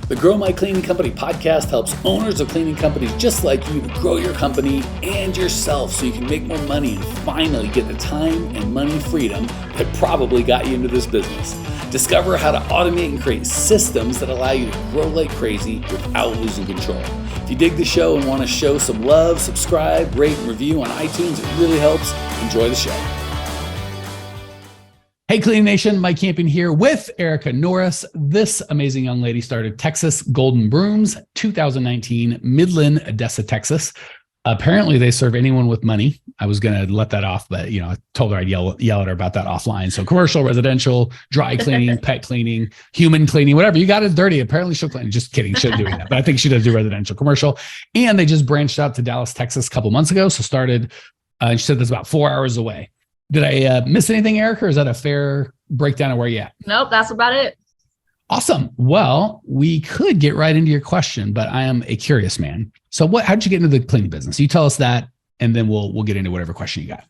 The Grow My Cleaning Company podcast helps owners of cleaning companies just like you to grow your company and yourself so you can make more money and finally get the time and money freedom that probably got you into this business. Discover how to automate and create systems that allow you to grow like crazy without losing control. If you dig the show and want to show some love, subscribe, rate, and review on iTunes. It really helps. Enjoy the show. Hey, Cleaning Nation, Mike Campion here with Erica Norris. This amazing young lady started Texas Golden Brooms, 2019, Midland, Odessa, Texas. Apparently, they serve anyone with money. I was going to let that off, but I told her I'd yell at her about that offline. So commercial, residential, dry cleaning, pet cleaning, human cleaning, whatever. You got it dirty. Apparently, she'll clean. Just kidding. She's doing that. But I think she does do residential, commercial. And they just branched out to Dallas, Texas a couple months ago. So started, and she said that's about 4 hours away. Did I miss anything, Erica, or is that a fair breakdown of where you're at? Nope, that's about it. Awesome. Well, we could get right into your question, but I am a curious man. So how'd you get into the cleaning business? You tell us that, and then we'll get into whatever question you got.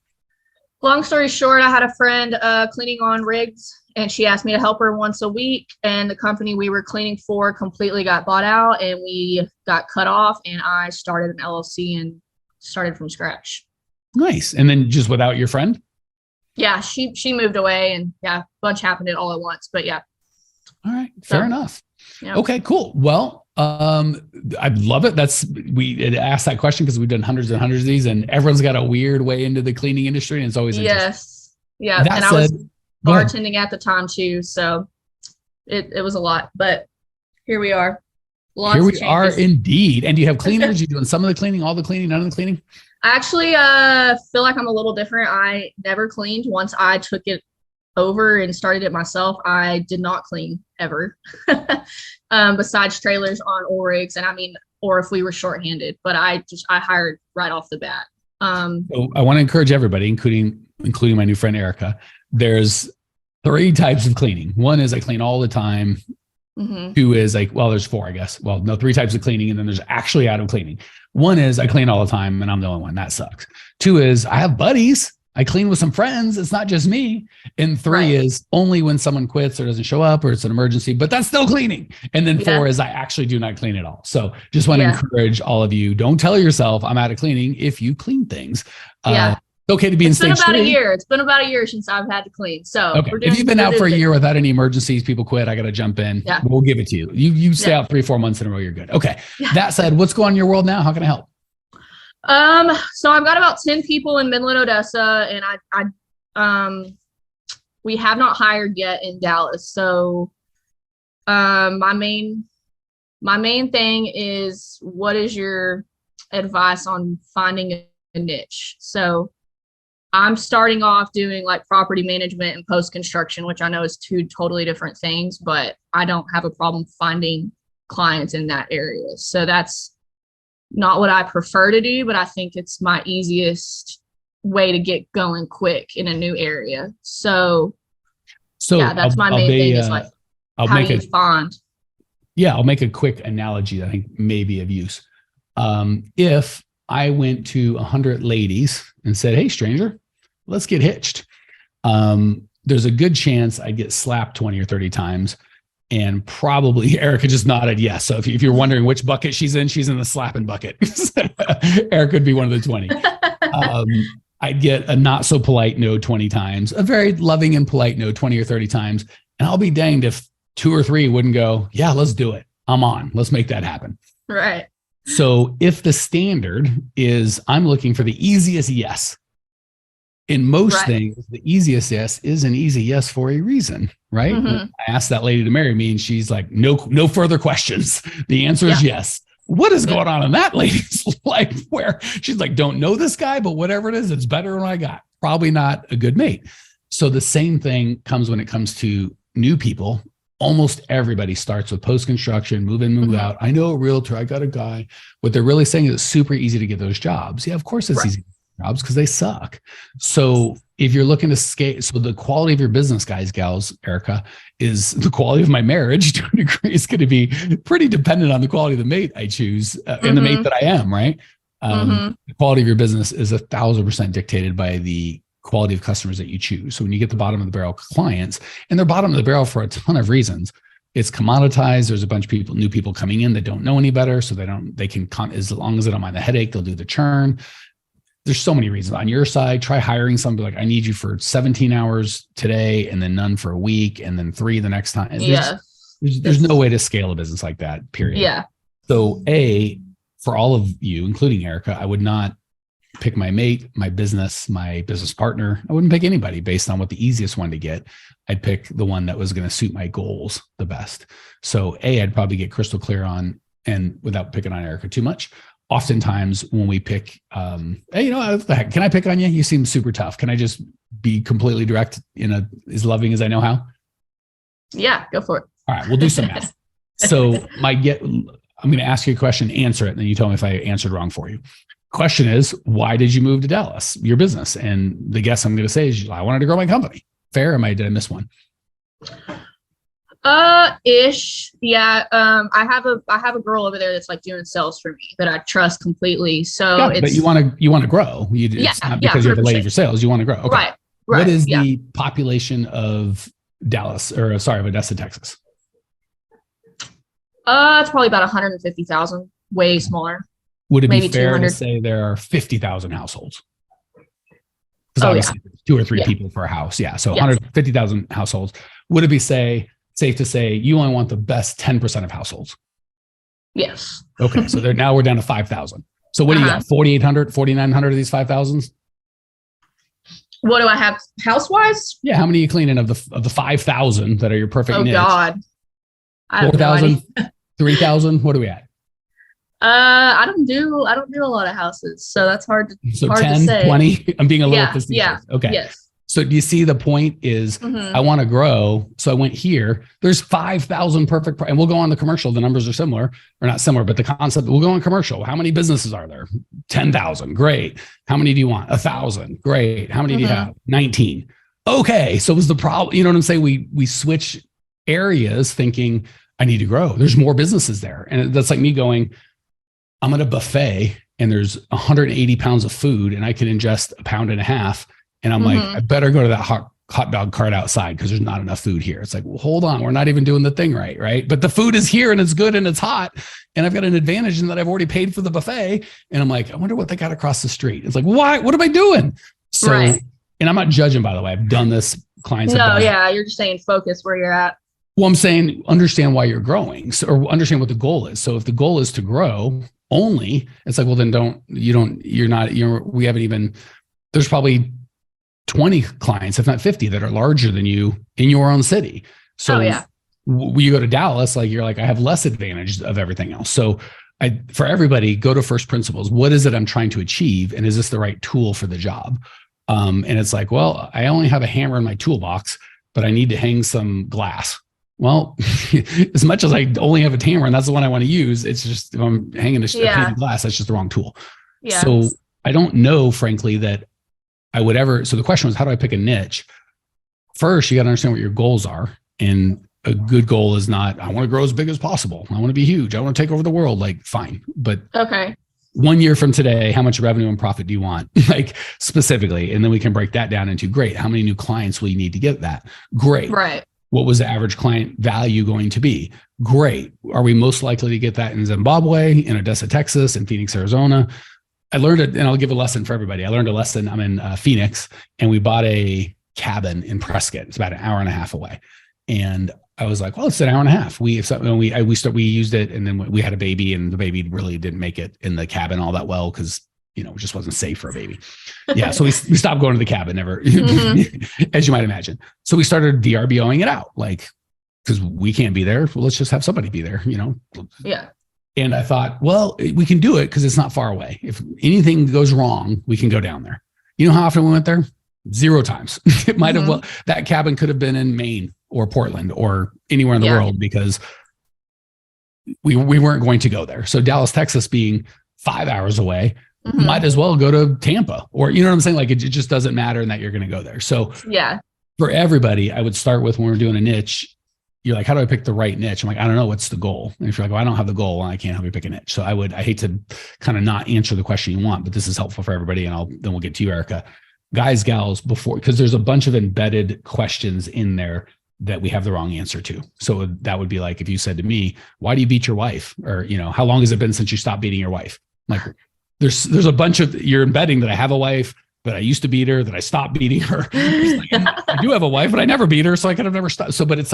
Long story short, I had a friend cleaning on rigs, and she asked me to help her once a week, and the company we were cleaning for completely got bought out, and we got cut off, and I started an LLC and started from scratch. Nice. And then just without your friend? Yeah, she moved away, and a bunch happened all at once, but yeah. All right. Fair enough. Yeah. Okay, cool. Well, I love it. We had asked that question because we've done hundreds and hundreds of these, and everyone's got a weird way into the cleaning industry, and it's always interesting. Yes. Yeah. That and said, I was bartending at the time too, so it was a lot, but here we are. Here we are indeed. And do you have cleaners? You doing some of the cleaning, all the cleaning, none of the cleaning? I actually feel like I'm a little different. I never cleaned. Once I took it over and started it myself, I did not clean ever. Besides trailers on oil rigs, or if we were shorthanded. But I hired right off the bat. So I want to encourage everybody, including my new friend Erica. There's 3 types of cleaning. One is I clean all the time. Mm-hmm. 2 is there's 4, I guess. Well, no, 3 types of cleaning, and then there's actually out of cleaning. 1 is I clean all the time, and I'm the only one. That sucks. 2 is I have buddies. I clean with some friends. It's not just me. And 3 is only when someone quits or doesn't show up or it's an emergency, but that's still cleaning. And then 4 is I actually do not clean at all. So just want to encourage all of you, don't tell yourself I'm out of cleaning if you clean things. It's okay to be in stage 3. It's been about a year since I've had to clean. So if you've been out for a year without any emergencies, people quit, I got to jump in. Yeah. We'll give it to you. You stay out 3-4 months in a row, you're good. Okay. Yeah. That said, what's going on in your world now? How can I help? So I've got about 10 people in Midland, Odessa, and we have not hired yet in Dallas. So, my main thing is, what is your advice on finding a niche? So I'm starting off doing property management and post-construction, which I know is 2 totally different things, but I don't have a problem finding clients in that area. So that's not what I prefer to do, but I think it's my easiest way to get going quick in a new area. So that's my main thing is how do you find? Yeah, I'll make a quick analogy that I think may be of use. If I went to 100 ladies and said, "Hey, stranger, let's get hitched," there's a good chance I'd get slapped 20 or 30 times. And probably Erica just nodded yes. So if you're wondering which bucket she's in the slapping bucket. Erica could be one of the 20. I'd get a not so polite no 20 times, a very loving and polite no 20 or 30 times. And I'll be danged if 2 or 3 wouldn't go, yeah, let's do it. I'm on. Let's make that happen. Right. So if the standard is I'm looking for the easiest yes, in most things, the easiest yes is an easy yes for a reason, right? Mm-hmm. I asked that lady to marry me and she's like, no further questions. The answer is yes. What is going on in that lady's life where she's like, don't know this guy, but whatever it is, it's better than I got. Probably not a good mate. So the same thing comes when it comes to new people. Almost everybody starts with post-construction, move in, move out. I know a realtor, I got a guy. What they're really saying is it's super easy to get those jobs. Yeah, of course it's easy. Jobs because they suck. So if you're looking to scale, so the quality of your business, guys, gals, Erica, is the quality of my marriage to a degree is going to be pretty dependent on the quality of the mate I choose and the mate that I am, right? The quality of your business is 1,000% dictated by the quality of customers that you choose. So when you get the bottom of the barrel clients, and they're bottom of the barrel for a ton of reasons, it's commoditized. There's a bunch of new people coming in that don't know any better. So as long as they don't mind the headache, they'll do the churn. There's so many reasons. On your side, try hiring somebody like, I need you for 17 hours today and then none for a week and then 3 the next time. There's no way to scale a business like that, period. Yeah. So for all of you, including Erica, I would not pick my mate, my business partner. I wouldn't pick anybody based on what the easiest one to get. I'd pick the one that was going to suit my goals the best. So I'd probably get crystal clear on, and without picking on Erica too much, oftentimes when we pick, hey, what the heck, can I pick on you? You seem super tough. Can I just be completely direct as loving as I know how? Yeah, go for it. All right, we'll do some math. So I'm going to ask you a question, answer it, and then you tell me if I answered wrong for you. Question is, why did you move to Dallas, your business? And the guess I'm going to say is, I wanted to grow my company. Fair? Did I miss one? Ish. Yeah. I have a girl over there that's like doing sales for me that I trust completely. So but you want to grow. It's not because you have a lady for sales. You want to grow. Okay. Right. What is the population of Odessa, Texas? It's probably about 150,000, way smaller. Would it be fair to say there are 50,000 households? Because obviously 2 or 3 people per house. Yeah. So 150,000 households. Would it be safe to say you only want the best 10% of households? Yes. Okay. So we're down to 5,000. So what do you got? 4,800, 4,900 of these 5,000s? What do I have house-wise? Yeah. How many are you cleaning of the 5,000 that are your perfect niche? Oh God. 4,000, 3,000. What are we at? I don't do a lot of houses, so that's hard to So 10, 20. I'm being a little facetious. Yeah. Okay. Yes. So do you see the point is I want to grow. So I went here. There's 5,000 perfect. And we'll go on the commercial. The numbers are similar or not similar, but the concept, we'll go on commercial. How many businesses are there? 10,000. Great. How many do you want? 1,000. Great. How many do you have? 19. Okay. So it was the problem. You know what I'm saying? We switch areas thinking I need to grow. There's more businesses there. And that's like me going, I'm at a buffet and there's 180 pounds of food and I can ingest 1.5 pounds. And I'm like, I better go to that hot dog cart outside because there's not enough food here. It's like, well, hold on. We're not even doing the thing right. Right. But the food is here and it's good and it's hot. And I've got an advantage in that I've already paid for the buffet. And I'm like, I wonder what they got across the street. It's like, why? What am I doing? So, and I'm not judging, by the way. I've done this. Clients. No, yeah. You're just saying focus where you're at. Well, I'm saying understand why you're growing, or understand what the goal is. So if the goal is to grow only, it's like, well, then we haven't even, there's probably 20 clients, if not 50, that are larger than you in your own city. So when you go to Dallas, like you're like, I have less advantage of everything else. So for everybody, go to first principles. What is it I'm trying to achieve? And is this the right tool for the job? And it's like, well, I only have a hammer in my toolbox, but I need to hang some glass. Well, as much as I only have a hammer and that's the one I want to use, it's just, if I'm hanging a pane of glass, that's just the wrong tool. Yeah. So I don't know, frankly, that I would ever. So the question was, how do I pick a niche? First, you got to understand what your goals are. And a good goal is not, I want to grow as big as possible. I want to be huge. I want to take over the world. Like, fine. But 1 year from today, how much revenue and profit do you want? Like specifically. And then we can break that down into, great, how many new clients will you need to get that? Great. Right. What was the average client value going to be? Great. Are we most likely to get that in Zimbabwe, in Odessa, Texas, in Phoenix, Arizona? I learned it, and I'll give a lesson for everybody. I learned a lesson. I'm in Phoenix, and we bought a cabin in Prescott. It's about an hour and a half away. And I was like, well, it's an hour and a half. We used it, and then we had a baby, and the baby really didn't make it in the cabin all that well because it just wasn't safe for a baby. Yeah. So we stopped going to the cabin never, as you might imagine. So we started VRBOing it out, like, because we can't be there. Well, let's just have somebody be there, Yeah. And I thought, well, we can do it because it's not far away. If anything goes wrong, we can go down there. You know how often we went there? 0 times. It might have, that cabin could have been in Maine or Portland or anywhere in the world because we weren't going to go there. So Dallas, Texas being 5 hours away, might as well go to Tampa, or, you know what I'm saying? Like it just doesn't matter and that you're going to go there. So for everybody, I would start with, when we're doing a niche, you're like, how do I pick the right niche? I'm like, I don't know. What's the goal? And if you're like, well, I don't have the goal, well, I can't help you pick a niche. So I hate to kind of not answer the question you want, but this is helpful for everybody. And then we'll get to you, Erica. Guys, gals, before, because there's a bunch of embedded questions in there that we have the wrong answer to. So that would be like, if you said to me, why do you beat your wife? Or, how long has it been since you stopped beating your wife? Like there's a bunch of, you're embedding that I have a wife, that I used to beat her, that I stopped beating her. Like, I do have a wife, but I never beat her. So I could have never stopped. So, but it's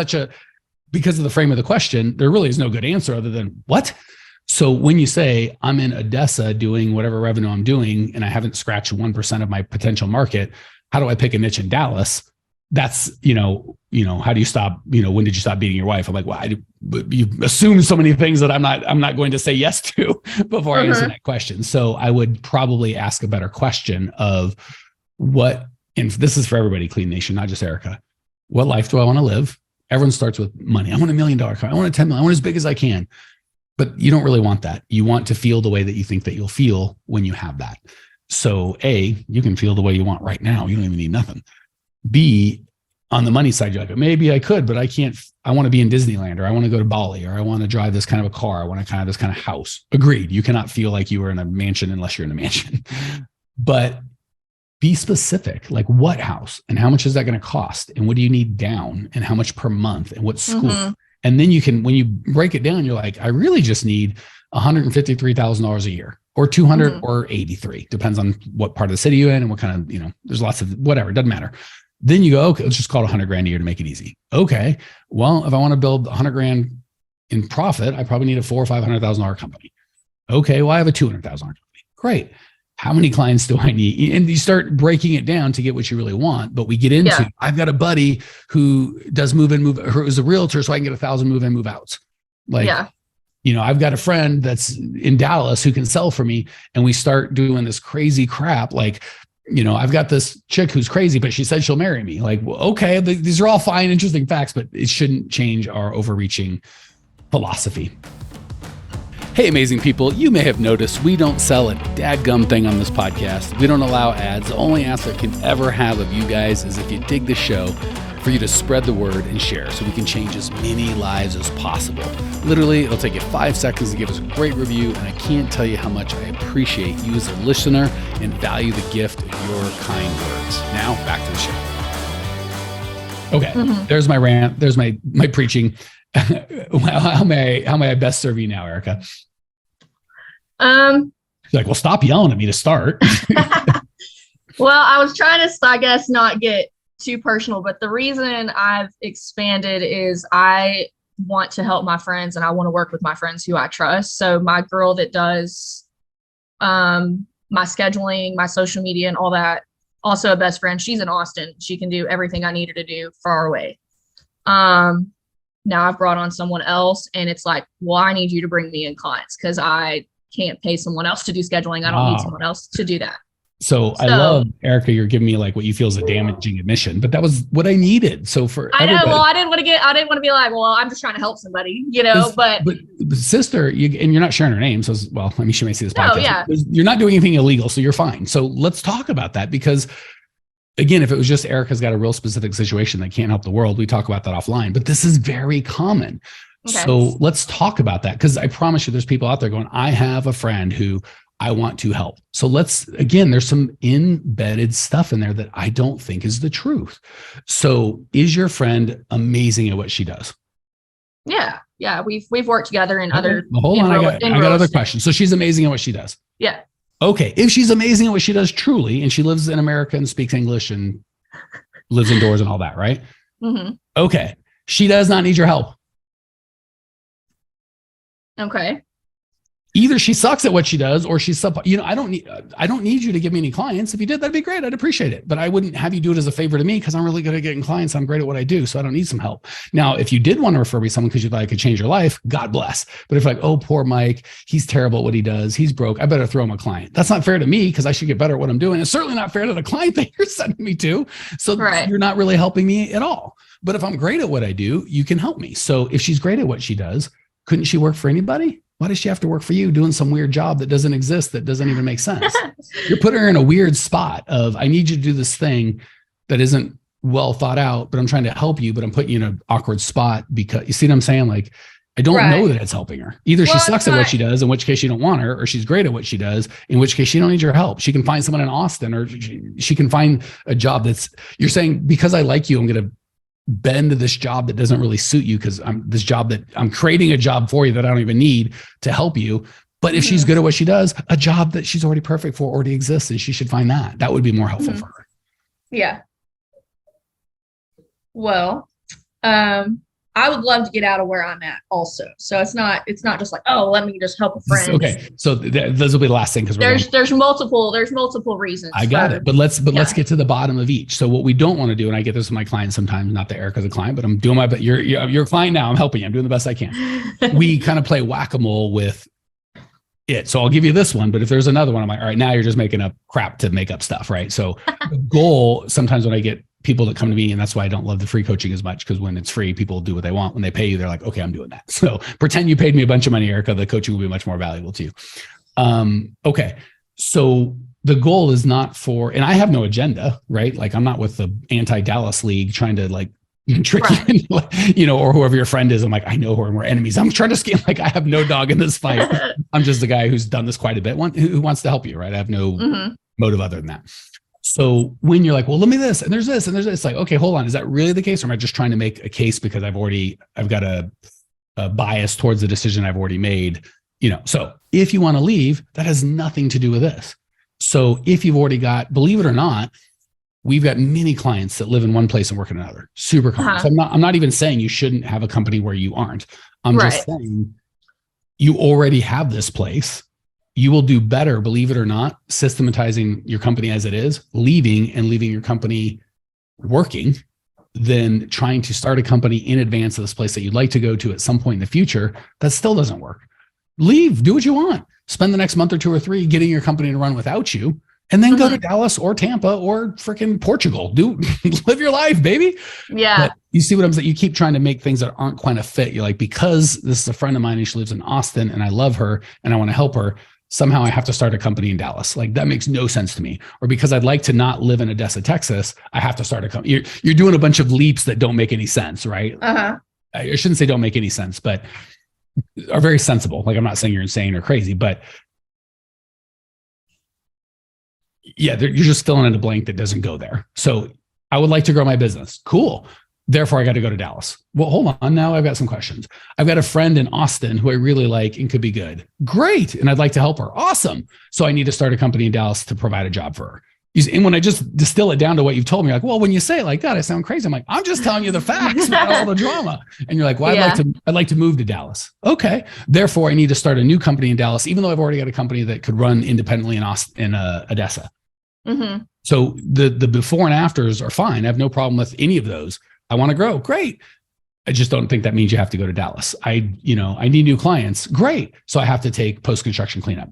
because of the frame of the question, there really is no good answer other than what? So when you say I'm in Odessa doing whatever revenue I'm doing, and I haven't scratched 1% of my potential market, how do I pick a niche in Dallas? That's, how do you stop, when did you stop beating your wife? I'm like, well, you assume so many things that I'm not going to say yes to before I answer that question. So I would probably ask a better question of what, and this is for everybody, Clean Nation, not just Erica. What life do I want to live? Everyone starts with money. I want $1 million car. I want a $10 million. I want as big as I can. But you don't really want that. You want to feel the way that you think that you'll feel when you have that. So you can feel the way you want right now. You don't even need nothing. B, on the money side, you're like, maybe I could, but I can't. I want to be in Disneyland, or I want to go to Bali, or I want to drive this kind of a car. I want to kind of this kind of house. Agreed. You cannot feel like you are in a mansion unless you're in a mansion. But be specific, like what house and how much is that going to cost? And what do you need down and how much per month and what school? And then you can, when you break it down, you're like, I really just need $153,000 a year, or 200 or 83, depends on what part of the city you're in and what kind of, there's lots of whatever, it doesn't matter. Then you go, okay, let's just call it $100,000 a year to make it easy. Okay. Well, if I want to build $100,000 in profit, I probably need a $400,000 or $500,000 company. Okay. Well, I have a $200,000 company. Great. How many clients do I need? And you start breaking it down to get what you really want. But we get into, I've got a buddy who does who's a realtor, so I can get 1,000 move in, move outs. I've got a friend that's in Dallas who can sell for me. And we start doing this crazy crap. Like, I've got this chick who's crazy, but she said she'll marry me. Like, well, okay, these are all fine, interesting facts, but it shouldn't change our overreaching philosophy. Hey, amazing people, you may have noticed we don't sell a dadgum thing on this podcast. We don't allow ads. The only ask I can ever have of you guys is if you dig the show, for you to spread the word and share so we can change as many lives as possible. Literally, it'll take you 5 seconds to give us a great review, and I can't tell you how much I appreciate you as a listener and value the gift of your kind words. Now, back to the show. Okay, There's my rant. There's my preaching. How may I best serve you now, Erica? She's like, well, stop yelling at me to start. Well, I was trying to, I guess, not get too personal, but the reason I've expanded is I want to help my friends and I want to work with my friends who I trust. So my girl that does my scheduling, my social media and all that, also a best friend, she's in Austin. She can do everything I need her to do far away. Now I've brought on someone else and it's like, well, I need you to bring me in clients because I can't pay someone else to do scheduling. I don't need someone else to do that. So I love, Erica, you're giving me like what you feel is a damaging admission, but that was what I needed. So for I know, well, I didn't want to be like, well, I'm just trying to help somebody, but sister, and you're not sharing her name. So, well, I mean, she may see this podcast. Oh, yeah. You're not doing anything illegal, so you're fine. So let's talk about that because again, if it was just Erica's got a real specific situation that can't help the world, we talk about that offline, but this is very common. Okay. So let's talk about that. Cause I promise you there's people out there going, I have a friend who I want to help. So there's some embedded stuff in there that I don't think is the truth. So is your friend amazing at what she does? Yeah. Yeah. We've worked together in other. Well, hold on. I got other questions. So she's amazing at what she does. Yeah. Okay. If she's amazing at what she does truly, and she lives in America and speaks English and lives indoors and all that, right? Mm-hmm. Okay. She does not need your help. Okay. Either she sucks at what she does or she's I don't need you to give me any clients. If you did, that'd be great. I'd appreciate it. But I wouldn't have you do it as a favor to me because I'm really good at getting clients. I'm great at what I do. So I don't need some help. Now, if you did want to refer me to someone because you thought I could change your life, God bless. But if like, oh, poor Mike, he's terrible at what he does. He's broke. I better throw him a client. That's not fair to me because I should get better at what I'm doing. It's certainly not fair to the client that you're sending me to. So You're not really helping me at all. But if I'm great at what I do, you can help me. So if she's great at what she does, couldn't she work for anybody? Why does she have to work for you doing some weird job that doesn't exist, that doesn't even make sense? You're putting her in a weird spot of, I need you to do this thing that isn't well thought out, but I'm trying to help you, but I'm putting you in an awkward spot because you see what I'm saying? Like, I don't know that it's helping her. Either she sucks at what she does, in which case you don't want her, or she's great at what she does, in which case she don't need your help. She can find someone in Austin, or she can find a job you're saying, because I like you, I'm going to bend to this job that doesn't really suit you because I'm creating a job for you that I don't even need to help you. But if she's good at what she does, a job that she's already perfect for already exists, and she should find that. That would be more helpful for her. Yeah. Well, I would love to get out of where I'm at also. So it's not just like, oh, let me just help a friend. Okay. So those will be the last thing, because there's multiple reasons. I got it. But let's get to the bottom of each. So what we don't want to do, and I get this with my clients sometimes, not that Erica's a client, but I'm doing my best. You're a client now. I'm helping you. I'm doing the best I can. We kind of play whack-a-mole with it. So I'll give you this one, but if there's another one, I'm like, all right, now you're just making up crap to make up stuff, right? So the goal, sometimes when I get people that come to me, and that's why I don't love the free coaching as much, because when it's free, people do what they want. When they pay you, they're like, okay, I'm doing that. So pretend you paid me a bunch of money, Erica, the coaching will be much more valuable to you. Okay. So the goal is not for, and I have no agenda, right? Like I'm not with the anti-Dallas league trying to like trick you, or whoever your friend is. I'm like, I know who we're enemies. I'm trying to scam. Like I have no dog in this fight. I'm just the guy who's done this quite a bit. Who wants to help you, right? I have no motive other than that. So when you're like, well, let me this, and there's this, and there's this, it's like, okay, hold on. Is that really the case? Or am I just trying to make a case because I've got a bias towards the decision I've already made? So if you want to leave, that has nothing to do with this. So if you've already got, believe it or not, we've got many clients that live in one place and work in another. Super common. So I'm not even saying you shouldn't have a company where you aren't. I'm just saying you already have this place. You will do better, believe it or not, systematizing your company as it is, leaving your company working, than trying to start a company in advance of this place that you'd like to go to at some point in the future. That still doesn't work. Leave, do what you want. Spend the next month or 2 or 3 getting your company to run without you, and then go to Dallas or Tampa or freaking Portugal. Live your life, baby. Yeah. But you see what I'm saying? You keep trying to make things that aren't quite a fit. You're like, because this is a friend of mine and she lives in Austin and I love her and I want to help her, somehow I have to start a company in Dallas. Like that makes no sense to me. Or because I'd like to not live in Odessa, Texas, I have to start a company. You're doing a bunch of leaps that don't make any sense, right? I shouldn't say don't make any sense, but are very sensible. Like I'm not saying you're insane or crazy, but yeah, you're just filling in a blank that doesn't go there. So I would like to grow my business. Cool. Therefore, I got to go to Dallas. Well, hold on. Now I've got some questions. I've got a friend in Austin who I really like and could be good. Great. And I'd like to help her. Awesome. So I need to start a company in Dallas to provide a job for her. And when I just distill it down to what you've told me, like, well, when you say it like that, I sound crazy. I'm like, I'm just telling you the facts without all the drama. And you're like, well, I'd like to move to Dallas. Okay. Therefore, I need to start a new company in Dallas, even though I've already got a company that could run independently in Odessa. So the before and afters are fine. I have no problem with any of those. I want to grow. Great. I just don't think that means you have to go to Dallas. I need new clients. Great. So I have to take post-construction cleanup.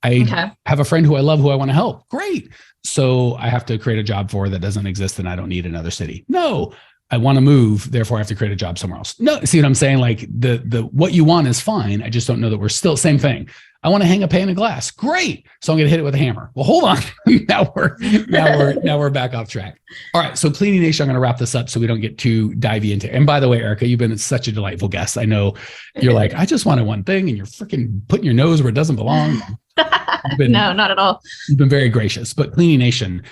I have a friend who I love, who I want to help. Great. So I have to create a job for her that doesn't exist and I don't need another city. No, I want to move. Therefore I have to create a job somewhere else. No, see what I'm saying? Like the what you want is fine. I just don't know that we're still same thing. I want to hang a pane of glass. Great. So I'm going to hit it with a hammer. Well, hold on. now we're back off track. All right. So Cleaning Nation, I'm going to wrap this up so we don't get too divey into it. And by the way, Erica, you've been such a delightful guest. I know you're like, I just wanted one thing and you're freaking putting your nose where it doesn't belong. No, not at all. You've been very gracious, but Cleaning Nation,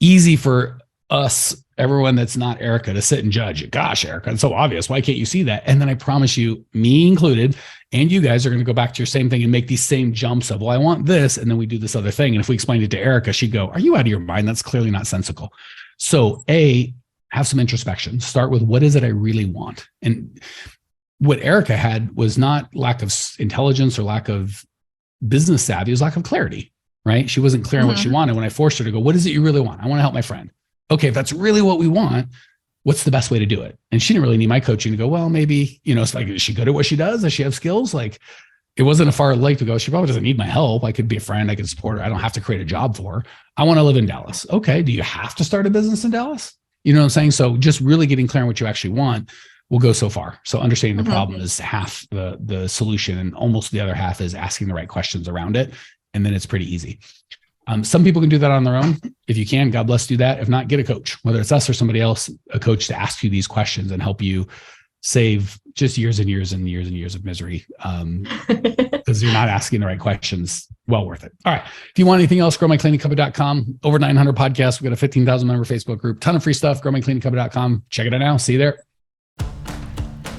easy for us, everyone that's not Erica, to sit and judge. Gosh, Erica, it's so obvious. Why can't you see that? And then I promise you, me included, and you guys are going to go back to your same thing and make these same jumps of, well, I want this. And then we do this other thing. And if we explained it to Erica, she'd go, are you out of your mind? That's clearly not sensical. So have some introspection. Start with, what is it I really want? And what Erica had was not lack of intelligence or lack of business savvy. It was lack of clarity, right? She wasn't clear on what she wanted. When I forced her to go, what is it you really want? I want to help my friend. Okay, if that's really what we want, what's the best way to do it? And she didn't really need my coaching to go, well, maybe, it's like, is she good at what she does? Does she have skills? Like, it wasn't a far lake to go. She probably doesn't need my help. I could be a friend. I could support her. I don't have to create a job for her. I want to live in Dallas. Okay. Do you have to start a business in Dallas? You know what I'm saying? So just really getting clear on what you actually want will go so far. So understanding the problem is half the solution, and almost the other half is asking the right questions around it. And then it's pretty easy. Some people can do that on their own. If you can, God bless, do that. If not, get a coach, whether it's us or somebody else, a coach to ask you these questions and help you save just years and years and years and years of misery because you're not asking the right questions. Well worth it. All right. If you want anything else, growmycleaningcupboard.com. Over 900 podcasts. We got a 15,000 member Facebook group. Ton of free stuff. growmycleaningcupboard.com. Check it out now. See you there.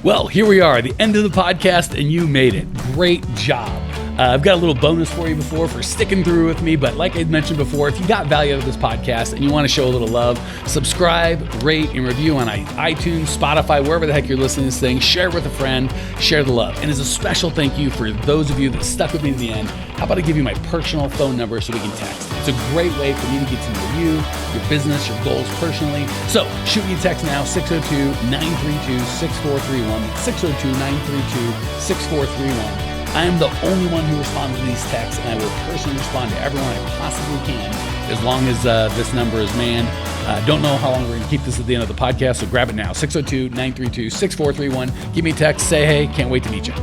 Well, here we are, the end of the podcast, and you made it. Great job. I've got a little bonus for you for sticking through with me. But like I mentioned before, if you got value out of this podcast and you want to show a little love, subscribe, rate, and review on iTunes, Spotify, wherever the heck you're listening to this thing. Share it with a friend. Share the love. And as a special thank you for those of you that stuck with me to the end, how about I give you my personal phone number so we can text? It's a great way for me to get to know you, your business, your goals personally. So shoot me a text now, 602-932-6431, 602-932-6431. I am the only one who responds to these texts, and I will personally respond to everyone I possibly can as long as this number is manned. Don't know how long we're going to keep this at the end of the podcast, so grab it now, 602-932-6431. Give me a text, say hey, can't wait to meet you.